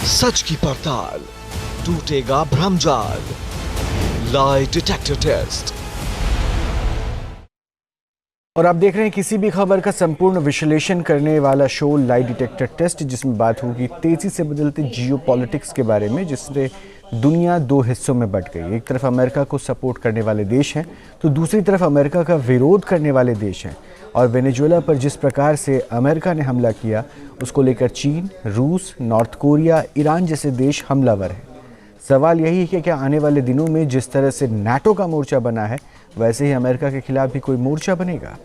सच की पड़ताल, टूटेगा भ्रमजाल। Lie detector test. और आप देख रहे हैं किसी भी खबर का संपूर्ण विश्लेषण करने वाला शो लाई डिटेक्टर टेस्ट, जिसमें बात होगी तेजी से बदलते जियोपॉलिटिक्स के बारे में, जिससे दुनिया दो हिस्सों में बंट गई। एक तरफ अमेरिका को सपोर्ट करने वाले देश हैं, तो दूसरी तरफ अमेरिका का विरोध करने वाले देश हैं। और वेनेजुएला पर जिस प्रकार से अमेरिका ने हमला किया, उसको लेकर चीन, रूस, नॉर्थ कोरिया, ईरान जैसे देश हमलावर हैं। सवाल यही है कि क्या आने वाले दिनों में जिस तरह से नाटो का मोर्चा बना है, वैसे ही अमेरिका के खिलाफ भी कोई मोर्चा बनेगा?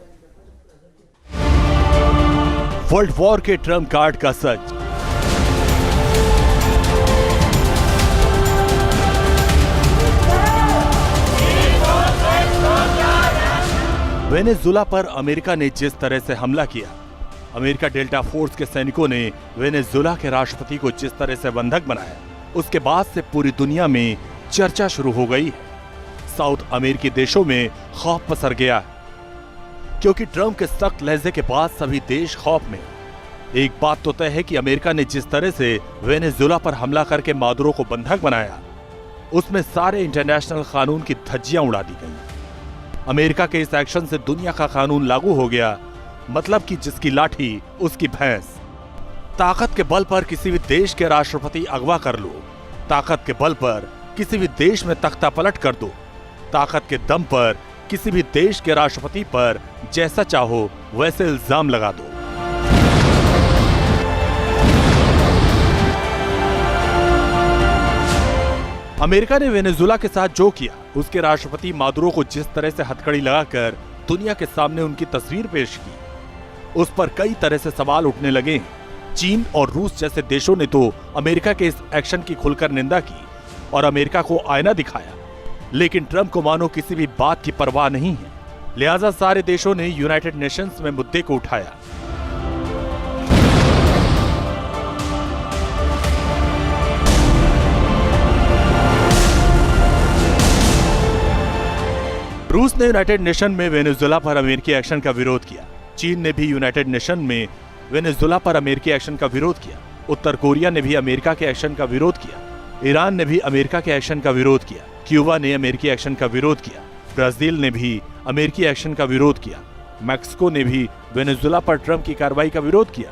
वर्ल्ड वॉर के ट्रम्प कार्ड का सच। वेनेजुएला पर अमेरिका ने जिस तरह से हमला किया, अमेरिका डेल्टा फोर्स के सैनिकों ने वेनेजुएला के राष्ट्रपति को जिस तरह से बंधक बनाया, उसके बाद से पूरी दुनिया में चर्चा शुरू हो गई है। साउथ अमेरिकी देशों में खौफ पसर गया है, क्योंकि ट्रम्प के सख्त लहजे के बाद सभी देश खौफ में। एक बात तो तय है कि अमेरिका ने जिस तरह से वेनेजुएला पर हमला करके मादुरो को बंधक बनाया, उसमें सारे इंटरनेशनल कानून की धज्जियां उड़ा दी गई। अमेरिका के इस एक्शन से दुनिया का कानून लागू हो गया, मतलब कि जिसकी लाठी उसकी भैंस। ताकत के बल पर किसी भी देश के राष्ट्रपति अगवा कर लो, ताकत के बल पर किसी भी देश में तख्ता पलट कर दो, ताकत के दम पर किसी भी देश के राष्ट्रपति पर जैसा चाहो वैसे इल्जाम लगा दो। अमेरिका ने वेनेजुएला के साथ जो किया, उसके राष्ट्रपति मादुरो को जिस तरह से हथकड़ी लगाकर दुनिया के सामने उनकी तस्वीर पेश की, उस पर कई तरह से सवाल उठने लगे। चीन और रूस जैसे देशों ने तो अमेरिका के इस एक्शन की खुलकर निंदा की और अमेरिका को आईना दिखाया, लेकिन ट्रम्प को मानो किसी भी बात की परवाह नहीं है। लिहाजा सारे देशों ने यूनाइटेड नेशंस में मुद्दे को उठाया। रूस ने यूनाइटेड नेशन में वेनेजुएला पर अमेरिकी एक्शन का विरोध किया। चीन ने भी यूनाइटेड नेशन में वेनेजुएला पर अमेरिकी एक्शन का विरोध किया। उत्तर कोरिया ने भी अमेरिका के एक्शन का विरोध किया। ईरान ने भी अमेरिका के एक्शन का विरोध किया। क्यूबा ने अमेरिकी एक्शन का विरोध किया। ब्राजील ने भी अमेरिकी एक्शन का विरोध किया। मैक्सिको ने भी वेनेजुएला पर ट्रम्प की कार्रवाई का विरोध किया।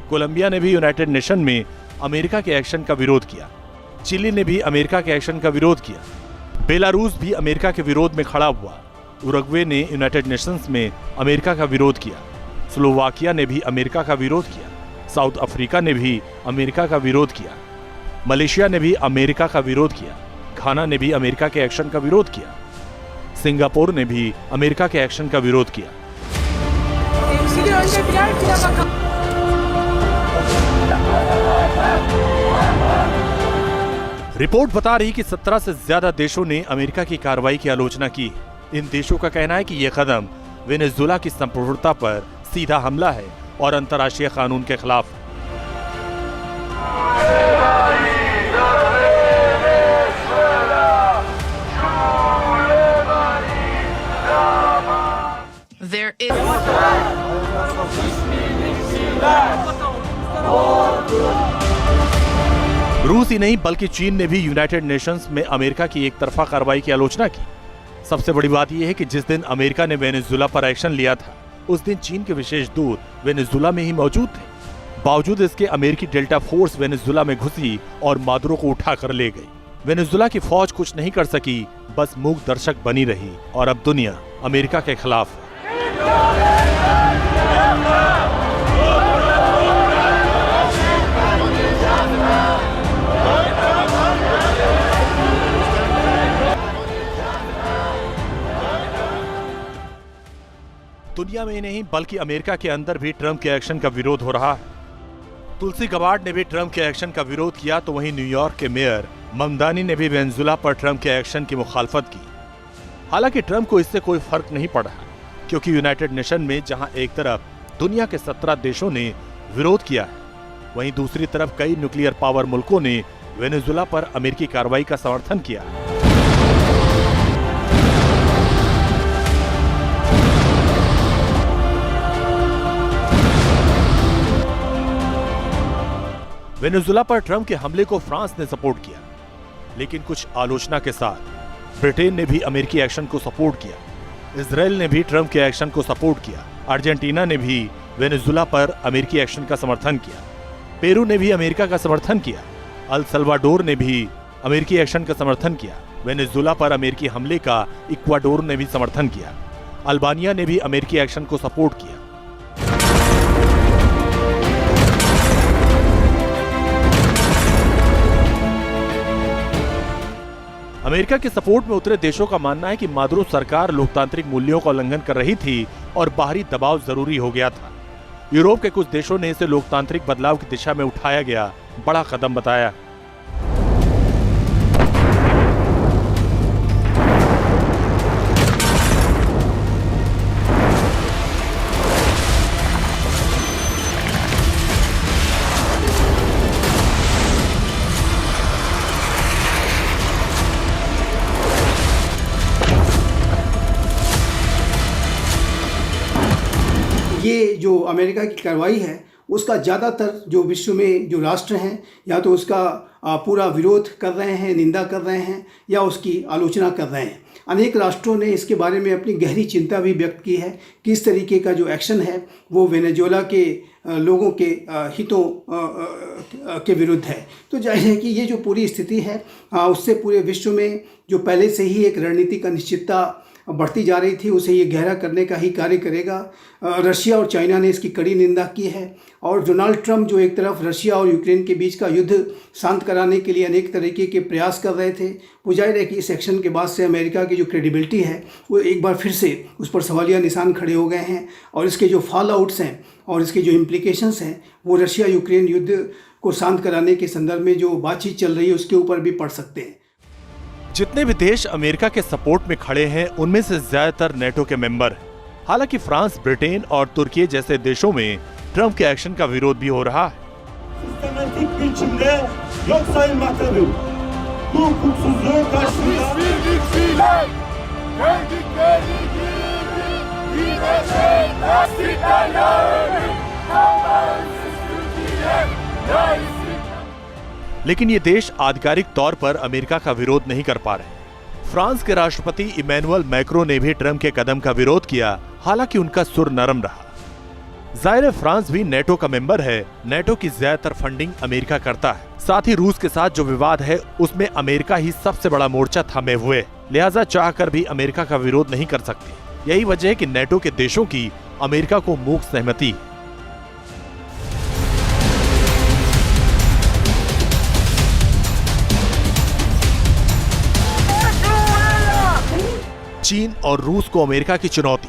कोलंबिया ने भी यूनाइटेड नेशन में अमेरिका के एक्शन का विरोध किया। चिली ने भी अमेरिका के एक्शन का विरोध किया। बेलारूस भी अमेरिका के विरोध में खड़ा हुआ। उरुग्वे ने यूनाइटेड नेशंस में अमेरिका का विरोध किया। स्लोवाकिया ने भी अमेरिका का विरोध किया। साउथ अफ्रीका ने भी अमेरिका का विरोध किया। मलेशिया ने भी अमेरिका का विरोध किया। घाना ने भी अमेरिका के एक्शन का विरोध किया। सिंगापुर ने भी अमेरिका के एक्शन का विरोध किया। रिपोर्ट बता रही कि 17 से ज्यादा देशों ने अमेरिका की कार्रवाई की आलोचना की। इन देशों का कहना है कि यह कदम वेनेजुएला की संप्रभुता पर सीधा हमला है और अंतर्राष्ट्रीय कानून के खिलाफ। रूस ही नहीं बल्कि चीन ने भी यूनाइटेड नेशंस में अमेरिका की एक तरफा कार्रवाई की आलोचना की। सबसे बड़ी बात यह है कि जिस दिन अमेरिका ने वेनेजुएला पर एक्शन लिया था, उस दिन चीन के विशेष दूत वेनेजुएला में ही मौजूद थे। बावजूद इसके अमेरिकी डेल्टा फोर्स वेनेजुएला में घुसी और मादुरो को उठाकर ले गई। वेनेजुएला की फौज कुछ नहीं कर सकी, बस मूक दर्शक बनी रही और अब दुनिया अमेरिका के खिलाफ है। दुनिया में ही नहीं बल्कि अमेरिका के अंदर भी ट्रम्प के एक्शन का विरोध हो रहा है। तुलसी गबार्ड ने भी ट्रम्प के एक्शन का विरोध किया, तो वहीं न्यूयॉर्क के मेयर ममदानी ने भी वेनेजुएला पर ट्रम्प के एक्शन की मुखालफत की। हालांकि ट्रम्प को इससे कोई फर्क नहीं पड़ा, क्योंकि यूनाइटेड नेशन में जहां एक तरफ दुनिया के 17 देशों ने विरोध किया है, वहीं दूसरी तरफ कई न्यूक्लियर पावर मुल्कों ने वेनेजुएला पर अमेरिकी कार्रवाई का समर्थन किया। वेनेजुला पर ट्रंप के हमले को फ्रांस ने सपोर्ट किया, लेकिन कुछ आलोचना के साथ ब्रिटेन ने भी अमेरिकी एक्शन को सपोर्ट किया। इजराइल ने भी ट्रंप के एक्शन को सपोर्ट किया। अर्जेंटीना ने भी वेनेजुला पर अमेरिकी एक्शन का समर्थन किया। पेरू ने भी अमेरिका का समर्थन किया। अल सल्वाडोर ने भी अमेरिकी एक्शन का समर्थन किया। वेनेजुला पर अमेरिकी हमले का इक्वाडोर ने भी समर्थन किया। अल्बानिया ने भी अमेरिकी एक्शन को सपोर्ट किया। अमेरिका के सपोर्ट में उतरे देशों का मानना है कि मादुरो सरकार लोकतांत्रिक मूल्यों का उल्लंघन कर रही थी और बाहरी दबाव जरूरी हो गया था। यूरोप के कुछ देशों ने इसे लोकतांत्रिक बदलाव की दिशा में उठाया गया बड़ा कदम बताया। ये जो अमेरिका की कार्रवाई है उसका ज़्यादातर जो विश्व में जो राष्ट्र हैं या तो उसका पूरा विरोध कर रहे हैं, निंदा कर रहे हैं या उसकी आलोचना कर रहे हैं। अनेक राष्ट्रों ने इसके बारे में अपनी गहरी चिंता भी व्यक्त की है कि इस तरीके का जो एक्शन है वो वेनेजुएला के लोगों के हितों के विरुद्ध है। तो जाहिर है कि ये जो पूरी स्थिति है उससे पूरे विश्व में जो पहले से ही एक रणनीति का निश्चितता बढ़ती जा रही थी उसे ये गहरा करने का ही कार्य करेगा। रशिया और चाइना ने इसकी कड़ी निंदा की है और डोनाल्ड ट्रंप जो एक तरफ रशिया और यूक्रेन के बीच का युद्ध शांत कराने के लिए अनेक तरीके के प्रयास कर रहे थे, वो जाहिर है कि इस एक्शन के बाद से अमेरिका की जो क्रेडिबिलिटी है वो एक बार फिर से उस पर सवालिया निशान खड़े हो गए हैं और इसके जो फॉल आउट्स हैं और इसके जो इम्प्लीकेशंस हैं वो रशिया यूक्रेन युद्ध को शांत कराने के संदर्भ में जो बातचीत चल रही है उसके ऊपर भी पड़ सकते हैं। जितने भी देश अमेरिका के सपोर्ट में खड़े हैं उनमें से ज्यादातर नेटो के मेंबर हैं। हालांकि फ्रांस, ब्रिटेन और तुर्की जैसे देशों में ट्रंप के एक्शन का विरोध भी हो रहा है। लेकिन ये देश आधिकारिक तौर पर अमेरिका का विरोध नहीं कर पा रहे। फ्रांस के राष्ट्रपति इमैनुअल मैक्रों ने भी ट्रंप के कदम का विरोध किया, हालांकि उनका सुर नरम रहा। जाहिर है फ्रांस भी नेटो का मेंबर है। नेटो की ज्यादातर फंडिंग अमेरिका करता है। साथ ही रूस के साथ जो विवाद है उसमें अमेरिका ही सबसे बड़ा मोर्चा थामे हुए, लिहाजा चाहकर भी अमेरिका का विरोध नहीं कर सकती। यही वजह है कि नेटो के देशों की अमेरिका को मूक सहमति है। चीन और रूस को अमेरिका की चुनौती।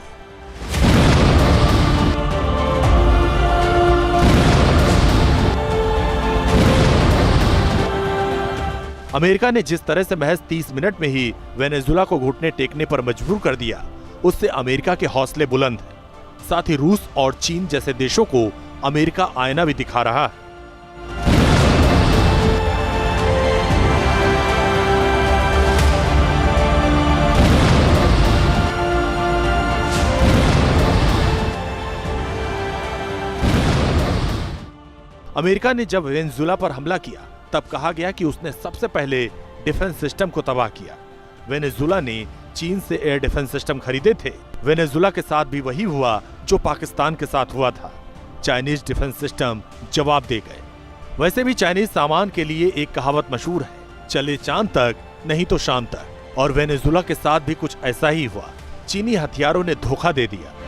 अमेरिका ने जिस तरह से महज 30 मिनट में ही वेनेजुला को घुटने टेकने पर मजबूर कर दिया, उससे अमेरिका के हौसले बुलंद हैं। साथ ही रूस और चीन जैसे देशों को अमेरिका आईना भी दिखा रहा है। अमेरिका ने जब वेनेजुला पर हमला किया तब कहा गया कि उसने सबसे पहले डिफेंस सिस्टम को तबाह किया। वेनेजुला ने चीन से एयर डिफेंस सिस्टम खरीदे थे। वेनेजुला के साथ भी वही हुआ जो पाकिस्तान के साथ हुआ था। चाइनीज डिफेंस सिस्टम जवाब दे गए। वैसे भी चाइनीज सामान के लिए एक कहावत मशहूर है, चले चांद तक नहीं तो शाम तक, और वेनेजुला के साथ भी कुछ ऐसा ही हुआ। चीनी हथियारों ने धोखा दे दिया।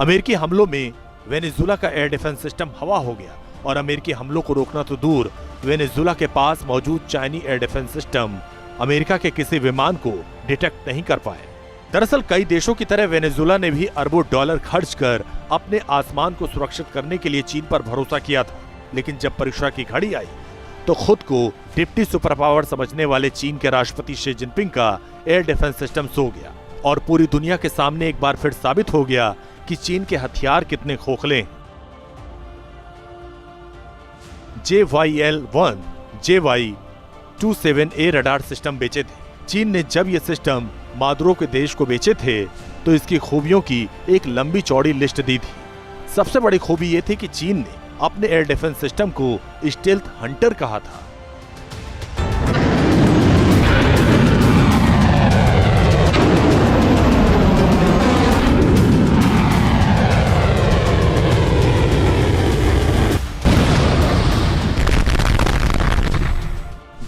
अमेरिकी हमलों में वेनेजुला का एयर डिफेंस सिस्टम हवा हो गया और अमेरिकी हमलों को रोकना तो दूर, वेनेजुला के पास मौजूद चाइनी एयर डिफेंस सिस्टम अमेरिका के किसी विमान को डिटेक्ट नहीं कर पाए। दरअसल कई देशों की तरह वेनेजुला ने भी अरबों डॉलर खर्च कर अपने आसमान को सुरक्षित करने के लिए चीन पर भरोसा किया था, लेकिन जब परीक्षा की घड़ी आई तो खुद को डिप्टी सुपर पावर समझने वाले चीन के राष्ट्रपति शी जिनपिंग का एयर डिफेंस सिस्टम सो गया और पूरी दुनिया के सामने एक बार फिर साबित हो गया कि चीन के हथियार कितने खोखले हैं। JYL-1, JY-27A रडार सिस्टम बेचे थे। चीन ने जब ये सिस्टम मादुरो के देश को बेचे थे तो इसकी खूबियों की एक लंबी चौड़ी लिस्ट दी थी। सबसे बड़ी खूबी ये थी कि चीन ने अपने एयर डिफेंस सिस्टम को स्टेल्थ हंटर कहा था।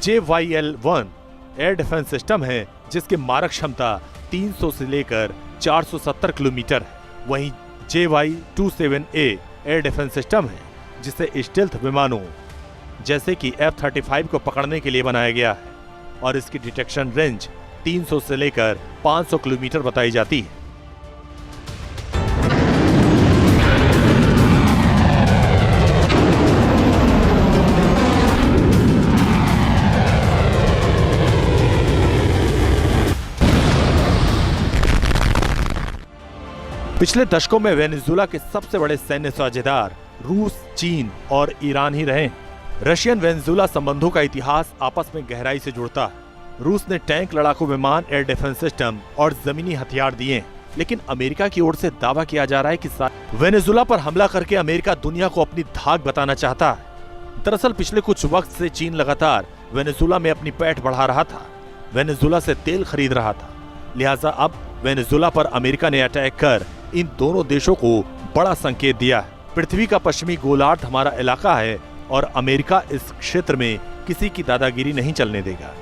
JYL-1 एयर डिफेंस सिस्टम है जिसकी मारक क्षमता 300 से लेकर 470 किलोमीटर है। वहीं JY-27A एयर डिफेंस सिस्टम है जिसे स्टेल्थ विमानों जैसे कि F-35 को पकड़ने के लिए बनाया गया है और इसकी डिटेक्शन रेंज 300 से लेकर 500 किलोमीटर बताई जाती है। पिछले दशकों में वेनेजुएला के सबसे बड़े सैन्य साझेदार रूस, चीन और ईरान ही रहे हैं। रशियन वेनेजुएला संबंधों का इतिहास आपस में गहराई से जुड़ता है। रूस ने टैंक, लड़ाकू विमान, एयर डिफेंस सिस्टम और जमीनी हथियार दिए हैं, लेकिन अमेरिका की ओर से दावा किया जा रहा है कि वेनेजुएला पर हमला करके अमेरिका दुनिया को अपनी धाक बताना चाहता है। दरअसल पिछले कुछ वक्त से चीन लगातार वेनेजुएला में अपनी पैठ बढ़ा रहा था, वेनेजुएला से तेल खरीद रहा था। लिहाजा अब वेनेजुएला पर अमेरिका ने अटैक कर इन दोनों देशों को बड़ा संकेत दिया है। पृथ्वी का पश्चिमी गोलार्ध हमारा इलाका है और अमेरिका इस क्षेत्र में किसी की दादागिरी नहीं चलने देगा।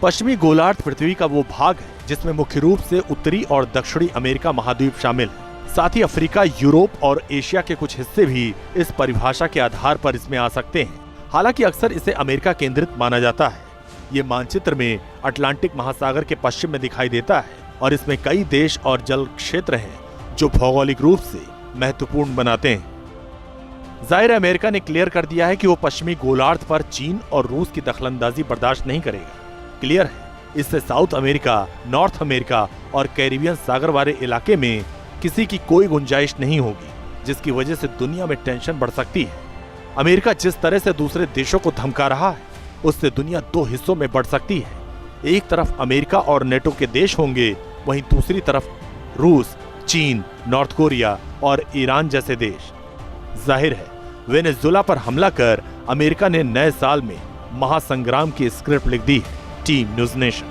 पश्चिमी गोलार्ध पृथ्वी का वो भाग है जिसमें मुख्य रूप से उत्तरी और दक्षिणी अमेरिका महाद्वीप शामिल है। साथ ही अफ्रीका, यूरोप और एशिया के कुछ हिस्से भी इस परिभाषा के आधार पर इसमें आ सकते हैं। हालांकि अक्सर इसे अमेरिका केंद्रित माना जाता है। ये मानचित्र में अटलांटिक महासागर के पश्चिम में दिखाई देता है और इसमें कई देश और जल क्षेत्र हैं जो भौगोलिक रूप से महत्वपूर्ण बनाते हैं। जाहिर है अमेरिका ने क्लियर कर दिया है कि वो पश्चिमी गोलार्ध पर चीन और रूस की दखलंदाजी बर्दाश्त नहीं करेगा। क्लियर है इससे साउथ अमेरिका, नॉर्थ अमेरिका और कैरिबियन सागर वाले इलाके में किसी की कोई गुंजाइश नहीं होगी, जिसकी वजह से दुनिया में टेंशन बढ़ सकती है। अमेरिका जिस तरह से दूसरे देशों को धमका रहा है उससे दुनिया दो हिस्सों में बढ़ सकती है। एक तरफ अमेरिका और नेटो के देश होंगे, वहीं दूसरी तरफ रूस, चीन, नॉर्थ कोरिया और ईरान जैसे देश। जाहिर है वेनेजुएला पर हमला कर अमेरिका ने नए साल में महासंग्राम की स्क्रिप्ट लिख दी है। Team news nation.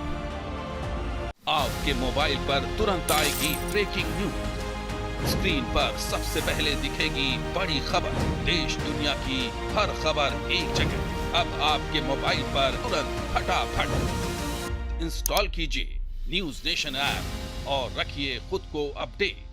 आपके मोबाइल पर तुरंत आएगी ब्रेकिंग न्यूज। स्क्रीन पर सबसे पहले दिखेगी बड़ी खबर। देश दुनिया की हर खबर एक जगह। अब आपके मोबाइल पर तुरंत फटाफट इंस्टॉल कीजिए न्यूज़ नेशन ऐप और रखिए खुद को अपडेट।